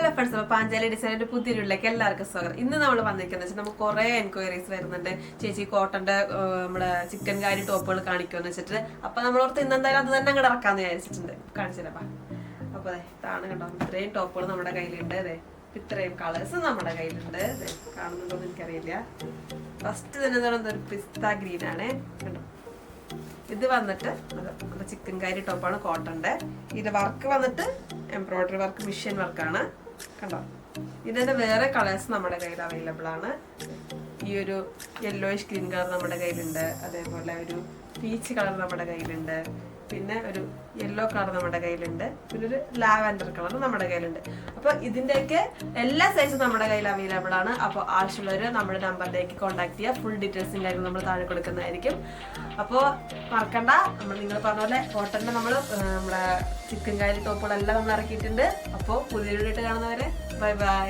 Hello friends, അപ്പോൾ പാഞ്ചാലി ഡിസൈനിന്റെ പുതിയൊരുള്ളിലേക്ക് എല്ലാവർക്കും സ്വാഗതം. ഇന്ന് നമ്മൾ വന്നിരിക്കുന്നത് വെച്ചാൽ നമുക്ക് കുറേ എൻക്വയറീസ് വരുന്നുണ്ട്. ചേച്ചി കോട്ടന്റെ നമ്മുടെ ചിക്കൻ കാരി ടോപ്പുകൾ കാണിക്കുമെന്ന് വെച്ചിട്ട്. അപ്പൊ നമ്മളോർത്ത് ഇന്നെന്തായാലും അത് തന്നെ അങ്ങോട്ട് ഇറക്കാന്ന് വിചാരിച്ചിട്ടുണ്ട്. കാണിച്ചില്ലപ്പാ. അപ്പൊ ഇതാണ് കണ്ടോ, ഇത്രയും ടോപ്പുകൾ നമ്മുടെ കയ്യിലുണ്ട്. അതെ, ഇത്രയും കളേഴ്സ് നമ്മുടെ കയ്യിലുണ്ട്. കാണുന്നുണ്ടോന്ന് എനിക്കറിയില്ല. ഫസ്റ്റ് തന്നെ ഒരു പിസ്ത ഗ്രീൻ ആണ് കണ്ടോ. ഇത് വന്നിട്ട് ചിക്കൻ കാരി ടോപ്പാണ് കോട്ടന്റെ. ഇത് വർക്ക് വന്നിട്ട് എംബ്രോയിഡറി വർക്ക്, മിഷ്യൻ വർക്കാണ് കണ്ടോ. ഇതിന്റെ വേറെ കളേഴ്സ് നമ്മുടെ കയ്യിൽ അവൈലബിൾ ആണ്. ഈ ഒരു യെല്ലോയിഷ് ഗ്രീൻ കളർ നമ്മുടെ കയ്യിലുണ്ട്, അതേപോലെ ഒരു പീച്ച് കളർ നമ്മുടെ കയ്യിലുണ്ട്, പിന്നെ ഒരു യെല്ലോ കളർ നമ്മുടെ കയ്യിലുണ്ട്, പിന്നെ ഒരു ലാവൻഡർ കളർ നമ്മുടെ കയ്യിലുണ്ട്. അപ്പൊ ഇതിന്റെയൊക്കെ എല്ലാ സൈസും നമ്മുടെ കയ്യിൽ അവൈലബിൾ ആണ്. അപ്പോൾ ആവശ്യമുള്ളവർ നമ്മുടെ നമ്പറിലേക്ക് കോൺടാക്ട് ചെയ്യുക. ഫുൾ ഡീറ്റെയിൽസും കാര്യങ്ങളും നമ്മൾ താഴെ കൊടുക്കുന്നതായിരിക്കും. അപ്പോൾ മറക്കണ്ട, നിങ്ങൾ പറഞ്ഞ പോലെ കോട്ടന്റെ നമ്മുടെ ചിക്കൻ കാരി ടോപ്പുകളെല്ലാം നമ്മൾ ഇറക്കിയിട്ടുണ്ട്. അപ്പോൾ പുതിയ വീഡിയോ കാണുന്നവരെ ബൈ ബൈ.